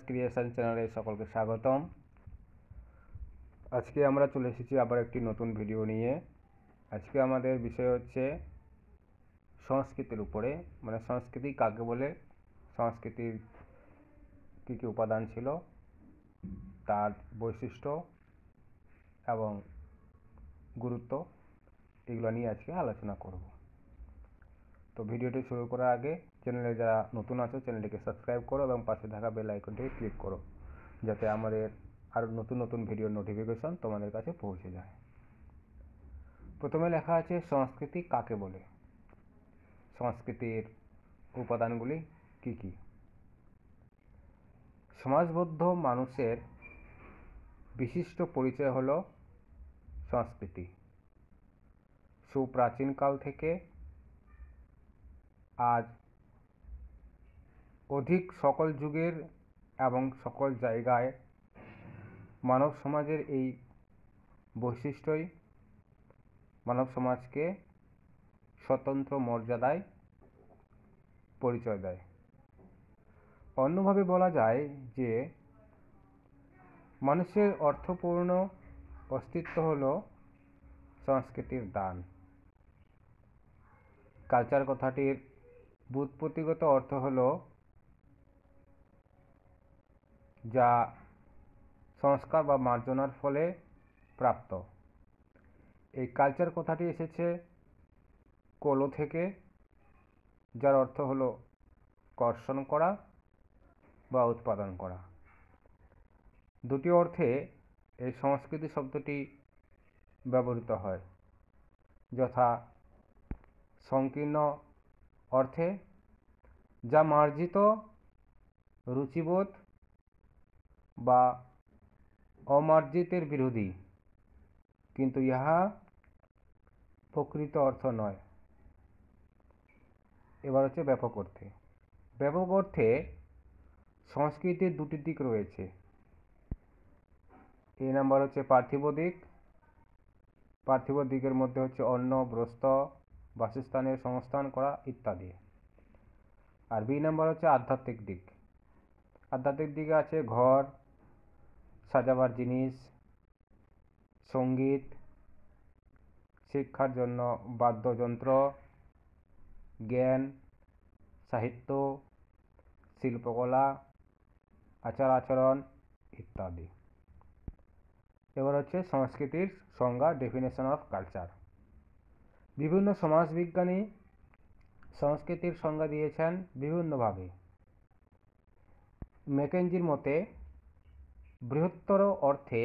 Creation চ্যানেলে সকলকে স্বাগতম। আজকে আমরা চলে এসেছি আবার একটি নতুন ভিডিও নিয়ে। আজকে আমাদের বিষয় হচ্ছে সংস্কৃতির উপরে, মানে সংস্কৃতি কাকে বলে, সংস্কৃতির কী কী উপাদান ছিল, তার বৈশিষ্ট্য এবং গুরুত্ব, এগুলো নিয়ে আজকে আলোচনা করব। তো ভিডিওটি শুরু করার আগে চ্যানেলে যারা নতুন আছো চ্যানেলটিকে সাবস্ক্রাইব করো এবং পাশে থাকা বেল আইকনটিকে ক্লিক করো, যাতে আমাদের আরও নতুন নতুন ভিডিওর নোটিফিকেশন তোমাদের কাছে পৌঁছে যায়। প্রথমে লেখা আছে সংস্কৃতি কাকে বলে, সংস্কৃতির উপাদানগুলি কি কি। সমাজবদ্ধ মানুষের বিশিষ্ট পরিচয় হলো সংস্কৃতি। সুপ্রাচীনকাল থেকে আজ অধিক সকল যুগের এবং সকল জায়গায় মানব সমাজের এই বৈশিষ্ট্যই মানব সমাজকে স্বতন্ত্র মর্যাদায় পরিচয় দেয়। অন্যভাবে বলা যায় যে মানুষের অর্থপূর্ণ অস্তিত্ব হল সংস্কৃতির দান। কালচার কথাটির ব্যুৎপত্তিগত অর্থ হল যা সংস্কার বা মার্জনার ফলে প্রাপ্ত। এই কালচার কথাটি এসেছে কোলো থেকে, যার অর্থ হল কর্ষণ করা বা উৎপাদন করা। দুটি অর্থে এই সংস্কৃতি শব্দটি ব্যবহৃত হয়, যথা সংকীর্ণ অর্থে যা মার্জিত রুচিবোধ বা অমার্জিতের বিরোধী, কিন্তু ইহা প্রকৃত অর্থ নয়। এবার হচ্ছে ব্যাপক অর্থে। ব্যাপক অর্থে সংস্কৃতির দুটি দিক রয়েছে। এই নাম্বার হচ্ছে পার্থিব দিক। পার্থিব দিকের মধ্যে হচ্ছে অন্ন, বস্ত্র, বাসস্থানের সংস্থান করা ইত্যাদি। আর বি নাম্বার হচ্ছে আধ্যাত্মিক দিক। আধ্যাত্মিক দিকে আছে ঘর, সাজাবার জিনিস, সঙ্গীত, শিক্ষার জন্য বাদ্যযন্ত্র, জ্ঞান, সাহিত্য, শিল্পকলা, আচার আচরণ ইত্যাদি। এবার হচ্ছে সংস্কৃতির সংজ্ঞা, ডেফিনেশন অফ কালচার। বিভিন্ন সমাজবিজ্ঞানী সংস্কৃতির সংজ্ঞা দিয়েছেন বিভিন্নভাবে। ম্যাকেঞ্জির মতে বৃহত্তর অর্থে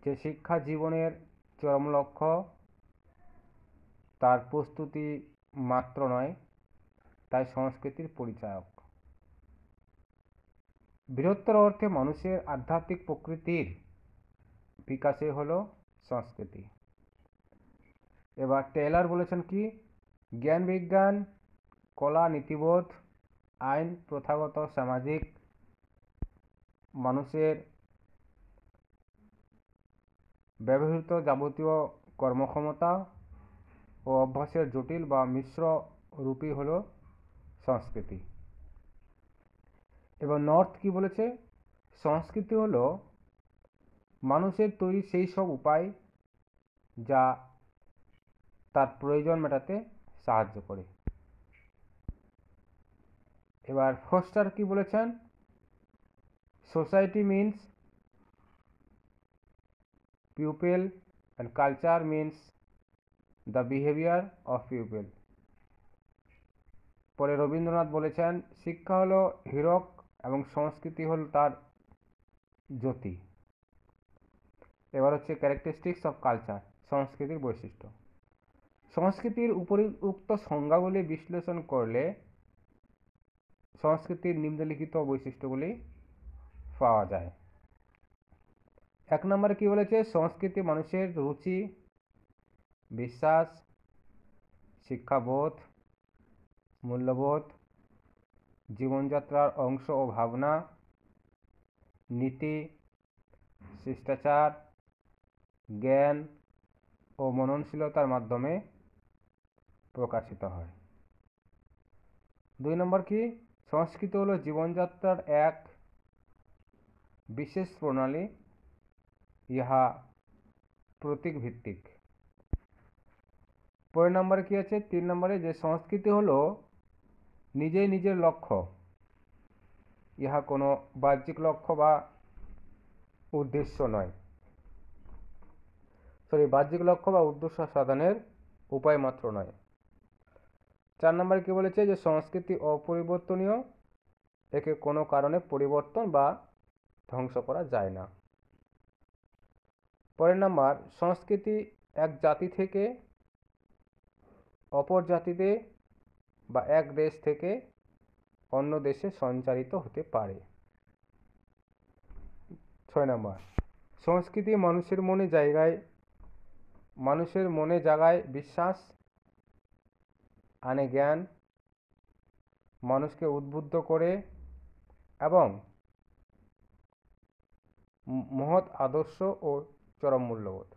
যে শিক্ষা জীবনের চরম লক্ষ্য, তার প্রস্তুতি মাত্র নয়, তাই সংস্কৃতির পরিচায়ক। বৃহত্তর অর্থে মানুষের আধ্যাত্মিক প্রকৃতির বিকাশে হলো সংস্কৃতি। এবার টেইলর বলেছেন কি, জ্ঞান বিজ্ঞান, কলা, নীতিবোধ, আইন, প্রথাগত সামাজিক, মানুষের ব্যবহৃত যাবতীয় কর্মক্ষমতা ও অভ্যাসের জটিল বা মিশ্র রূপই হলো সংস্কৃতি। এবার নর্থ কি বলেছে, সংস্কৃতি হলো মানুষের তৈরি সেই সব উপায় যা তার প্রয়োজন মেটাতে সাহায্য করে। এবার ফস্টার কি বলেছেন, society means people and culture means the behaviour of people. পরে রবীন্দ্রনাথ বলেছেন, শিক্ষা হলো হীরক এবং সংস্কৃতি হল তার জ্যোতি। এবার হচ্ছে ক্যারেক্টারিস্টিক্স অফ কালচার, সংস্কৃতির বৈশিষ্ট্য। সংস্কৃতির উপরিউক্ত সংজ্ঞাগুলি বিশ্লেষণ করলে সংস্কৃতির নিম্নলিখিত বৈশিষ্ট্যগুলি পাওয়া যায়। এক নম্বরে কি বলেছে, সংস্কৃতি মানুষের রুচি, বিশ্বাস, শিক্ষাবোধ, মূল্যবোধ, জীবনযাত্রার অংশ ও ভাবনা, নীতি, শিষ্টাচার, জ্ঞান ও মননশীলতার মাধ্যমে প্রকাশিত হয়। দুই নম্বর কি, সংস্কৃতি হলো জীবনযাত্রার এক বিশেষ প্রণালী, ইহা প্রতীক ভিত্তিক। পরের নম্বরে কি আছে? 3 নম্বরে যে সংস্কৃতি হলো নিজেই নিজের লক্ষ্য, ইহা কোনো বাহ্যিক লক্ষ্য বা উদ্দেশ্য নয়, বাহ্যিক লক্ষ্য বা উদ্দেশ্য সাধনের উপায় মাত্র নয়। 4 নম্বরে কি বলেছে? যে সংস্কৃতি অপরিবর্তনীয়, একে কোনো কারণে পরিবর্তন বা ধ্বংস করা যায় না। পরের নাম্বার, সংস্কৃতি এক জাতি থেকে অপর জাতিতে বা এক দেশ থেকে অন্য দেশে সঞ্চারিত হতে পারে। 6 নম্বর, সংস্কৃতি মানুষের মনে জাগায় বিশ্বাস, আনে জ্ঞান, মানুষকে উদ্বুদ্ধ করে এবং মহৎ আদর্শ ও চরম মূল্যবোধ।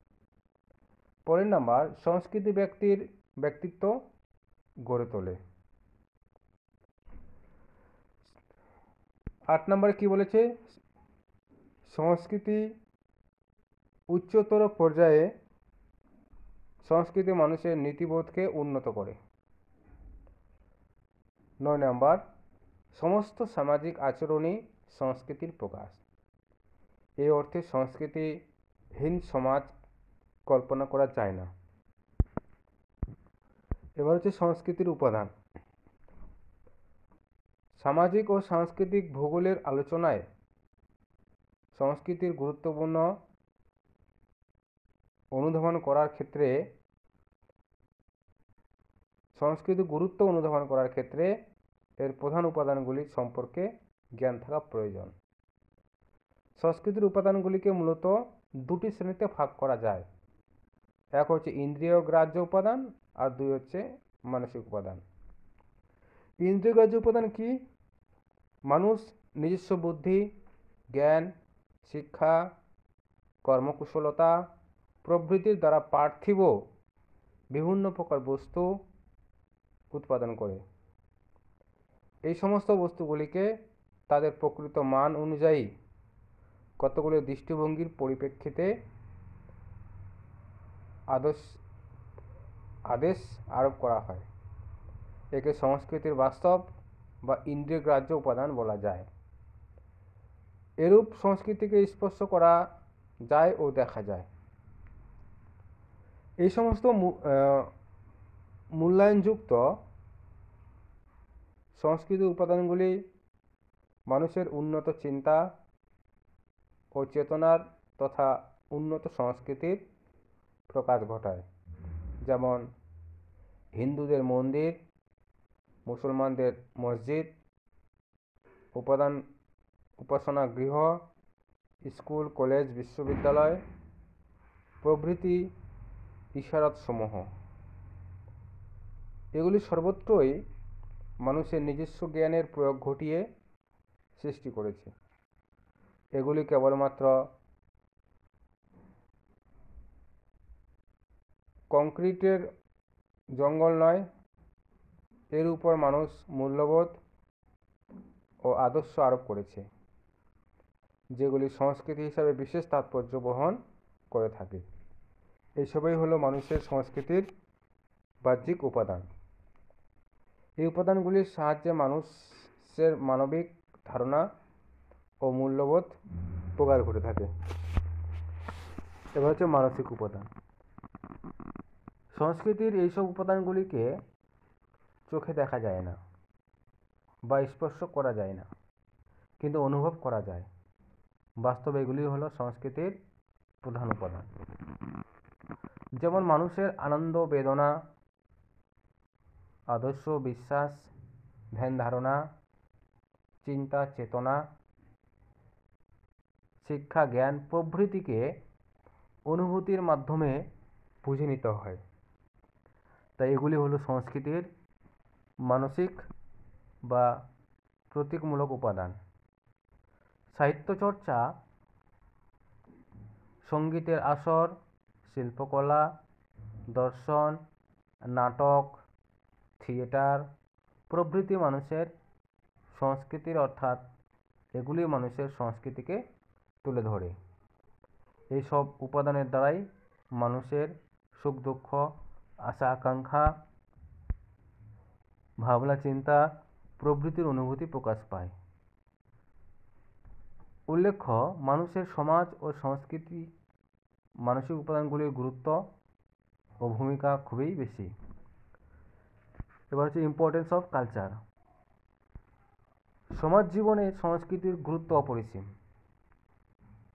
পরের নাম্বার, সংস্কৃতি ব্যক্তির ব্যক্তিত্ব গড়ে তোলে। 8 নম্বরে কি বলেছে? সংস্কৃতি উচ্চতর পর্যায়ে সংস্কৃতি মানুষের নীতিবোধকে উন্নত করে। 9 নম্বর, সমস্ত সামাজিক আচরণই সংস্কৃতির প্রকাশ। এই অর্থে সংস্কৃতিহীন সমাজ কল্পনা করা যায় না। এবার হচ্ছে সংস্কৃতির উপাদান। সামাজিক ও সাংস্কৃতিক ভূগোলের আলোচনায় সংস্কৃতির গুরুত্ব অনুধাবন করার ক্ষেত্রে এর প্রধান উপাদানগুলি সম্পর্কে জ্ঞান থাকা প্রয়োজন। সংস্কৃতির উপাদানগুলিকে মূলত দুটি শ্রেণীতে ভাগ করা যায়। এক হচ্ছে ইন্দ্রিয় গ্রাহ্য উপাদান আর 2 হচ্ছে মানসিক উপাদান। ইন্দ্রিয় গ্রাহ্য উপাদান কি? মানুষ নিজস্ব বুদ্ধি, জ্ঞান, শিক্ষা, কর্মকুশলতা প্রভৃতির দ্বারা পার্থিব বিভিন্ন প্রকার বস্তু উৎপাদন করে। এই সমস্ত বস্তুগুলিকে তাদের প্রকৃত মান অনুযায়ী কতগুলি দৃষ্টিভঙ্গির পরিপ্রেক্ষিতে আদেশ আরোপ করা হয়। একে সংস্কৃতির বাস্তব বা ইন্দ্রিয় গ্রাহ্য উপাদান বলা যায়। এরূপ সংস্কৃতিকে স্পর্শ করা যায় ও দেখা যায়। এই সমস্ত মূল্যায়নযুক্ত সংস্কৃতির উপাদানগুলি মানুষের উন্নত চিন্তা ও চেতনার তথা উন্নত সংস্কৃতির প্রকাশ ঘটায়। যেমন হিন্দুদের মন্দির, মুসলমানদের মসজিদ, উপাসনা গৃহ, স্কুল, কলেজ, বিশ্ববিদ্যালয় প্রভৃতি ইশারাতসমূহ, এগুলি সর্বত্রই মানুষের নিজস্ব জ্ঞানের প্রয়োগ ঘটিয়ে সৃষ্টি করেছে। এগুলি কেবলমাত্র কংক্রিটের জঙ্গল নয়, এর উপর মানুষ মূল্যবোধ ও আদর্শ আরোপ করেছে, যেগুলি সংস্কৃতি হিসাবে বিশেষ তাৎপর্য বহন করে থাকে। এইসবই হলো মানুষের সংস্কৃতির বাহ্যিক উপাদান। এই উপাদানগুলির সাহায্যে মানুষের মানবিক ধারণা ও মূল্যবোধ প্রকাশ ঘটে থাকে। এবার হচ্ছে মানসিক উপাদান। সংস্কৃতির এইসব উপাদানগুলিকে চোখে দেখা যায় না বা স্পর্শ করা যায় না, কিন্তু অনুভব করা যায়। বাস্তবে এগুলি হলো সংস্কৃতির প্রধান উপাদান। যেমন মানুষের আনন্দ, বেদনা, আদর্শ, বিশ্বাস, ধ্যান ধারণা, চিন্তা, চেতনা, শিক্ষা, জ্ঞান প্রভৃতিকে অনুভূতির মাধ্যমে বুঝে নিতে হয়। তাই এগুলি হলো সংস্কৃতির মানসিক বা প্রতীকমূলক উপাদান। সাহিত্য চর্চা, সঙ্গীতের আসর, শিল্পকলা, দর্শন, নাটক, থিয়েটার প্রভৃতি মানুষের সংস্কৃতির অর্থাৎ এগুলি মানুষের সংস্কৃতিকে তুলে ধরে। এইসব উপাদানের দ্বারাই মানুষের সুখ দুঃখ, আশা আকাঙ্ক্ষা, ভাবনা চিন্তা প্রভৃতির অনুভূতি প্রকাশ পায়। উল্লেখ্য, মানুষের সমাজ ও সংস্কৃতি মানসিক উপাদানগুলির গুরুত্ব ও ভূমিকা খুবই বেশি। এবার হচ্ছে ইম্পর্টেন্স অফ কালচার। সমাজ জীবনে সংস্কৃতির গুরুত্ব অপরিসীম।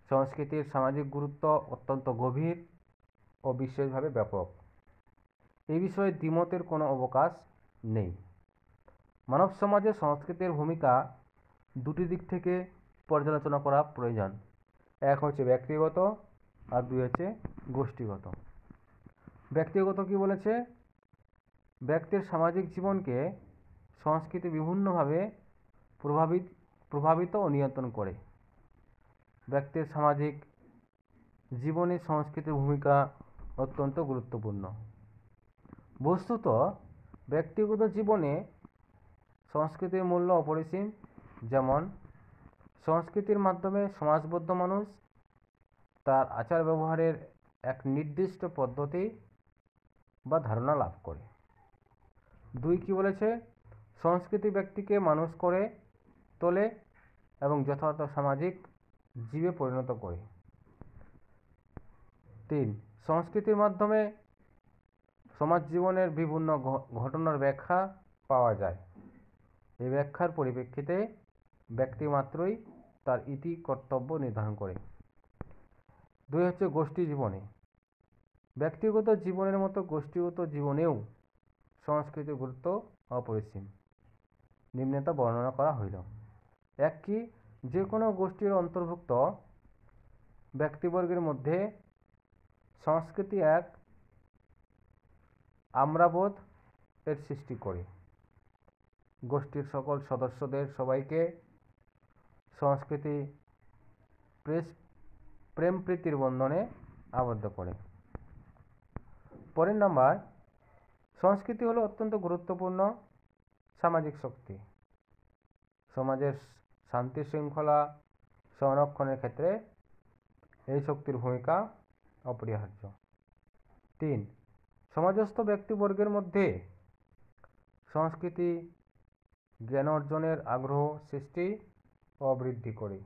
সংস্কৃতির সামাজিক গুরুত্ব অত্যন্ত গভীর ও বিশেষভাবে ব্যাপক। এই বিষয়ে দ্বিমতের কোনো অবকাশ নেই। মানব সমাজে সংস্কৃতির ভূমিকা দুটি দিক থেকে পর্যালোচনা করা প্রয়োজন। এক হচ্ছে ব্যক্তিগত আর দুই হচ্ছে গোষ্ঠীগত। ব্যক্তিগত কি বলেছে? ব্যক্তির সামাজিক জীবনকে সংস্কৃতি বিভিন্নভাবে প্রভাবিত ও নিয়ন্ত্রণ করে। ব্যক্তির সামাজিক জীবনে সংস্কৃতির ভূমিকা অত্যন্ত গুরুত্বপূর্ণ। বস্তুত ব্যক্তিগত জীবনে সংস্কৃতির মূল্য অপরিসীম। যেমন সংস্কৃতির মাধ্যমে সমাজবদ্ধ মানুষ তার আচার ব্যবহারের এক নির্দিষ্ট পদ্ধতি বা ধারণা লাভ করে। দুই কি বলেছে? সংস্কৃতি ব্যক্তিকে মানুষ করে তোলে এবং যথার্থ সামাজিক জীবে পরিণত করে। তিন, সংস্কৃতির মাধ্যমে সমাজ জীবনের বিভিন্ন ঘটনার ব্যাখ্যা পাওয়া যায়। এই ব্যাখ্যার পরিপ্রেক্ষিতে ব্যক্তি মাত্রই তার ইতি কর্তব্য নির্ধারণ করে। দুই হচ্ছে গোষ্ঠী জীবনে। ব্যক্তিগত জীবনের মতো গোষ্ঠীগত জীবনেও সংস্কৃতির গুরুত্ব অপরিসীম। নিম্নে তা বর্ণনা করা হইল। এক কি, যে কোনো গোষ্ঠীর অন্তর্ভুক্ত ব্যক্তিবর্গের মধ্যে সংস্কৃতি এক আমরাবোধ এর সৃষ্টি করে। গোষ্ঠীর সকল সদস্যদের সবাইকে সংস্কৃতি প্রেম প্রীতির বন্ধনে আবদ্ধ করে। পরের নাম্বার, সংস্কৃতি হলো অত্যন্ত গুরুত্বপূর্ণ সামাজিক শক্তি। সমাজের শান্তি শৃঙ্খলা সংরক্ষণের ক্ষেত্রে এই শক্তির ভূমিকা অপরিহার্য। তিন, সমাজস্থ ব্যক্তিবর্গের মধ্যে সংস্কৃতি জ্ঞান অর্জনের আগ্রহ সৃষ্টি ও বৃদ্ধি করে।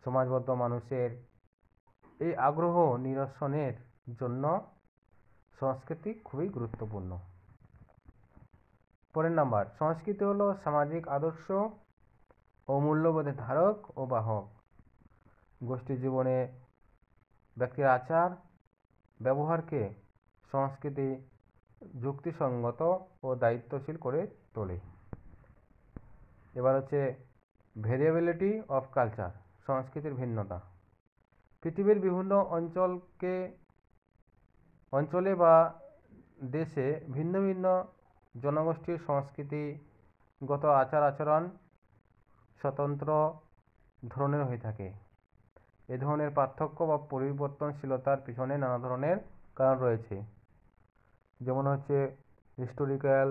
সমাজবদ্ধ মানুষের এই আগ্রহ নিরসনের জন্য সংস্কৃতি খুবই গুরুত্বপূর্ণ। পরের নাম্বার, সংস্কৃতি হলো সামাজিক আদর্শ ও মূল্যবোধের ধারক ও বাহক। গোষ্ঠী জীবনে ব্যক্তির আচার ব্যবহারকে সংস্কৃতি যুক্তিসঙ্গত ও দায়িত্বশীল করে তোলে। এবার হচ্ছে ভেরিয়েবিলিটি অফ কালচার, সংস্কৃতির ভিন্নতা। পৃথিবীর বিভিন্ন অঞ্চলে বা দেশে ভিন্ন ভিন্ন জনগোষ্ঠীর সংস্কৃতিগত আচার আচরণ স্বতন্ত্র ধরনের হয়ে থাকে। এ ধরনের পার্থক্য বা পরিবর্তনশীলতার পিছনে নানা ধরনের কারণ রয়েছে। যেমন হচ্ছে historical,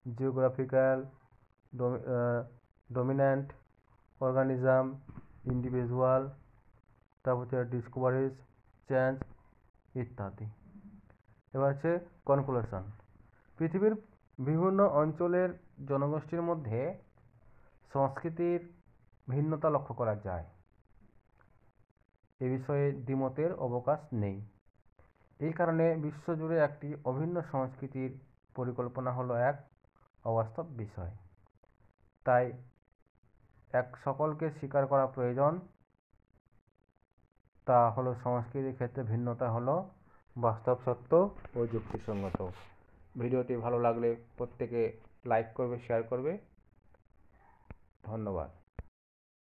geographical, dominant organism, individual, তারপর হচ্ছে ডিসকভারিজ, চেঞ্জ ইত্যাদি। এবার হচ্ছে কনক্লুশন। পৃথিবীর বিভিন্ন অঞ্চলের জনগোষ্ঠীর মধ্যে সংস্কৃতির ভিন্নতা লক্ষ্য করা যায়। এ বিষয়ে দ্বিমতের অবকাশ নেই। এই কারণে বিশ্বজুড়ে একটি অভিন্ন সংস্কৃতির পরিকল্পনা হলো এক অবাস্তব বিষয়। তাই সকলকে স্বীকার করা প্রয়োজন, তা হলো সংস্কৃতির ক্ষেত্রে ভিন্নতা হলো বাস্তব সত্য ও যুক্তিসঙ্গত। ভিডিওটি ভালো লাগলে প্রত্যেকে লাইক করবে, শেয়ার করবে। ধন্যবাদ।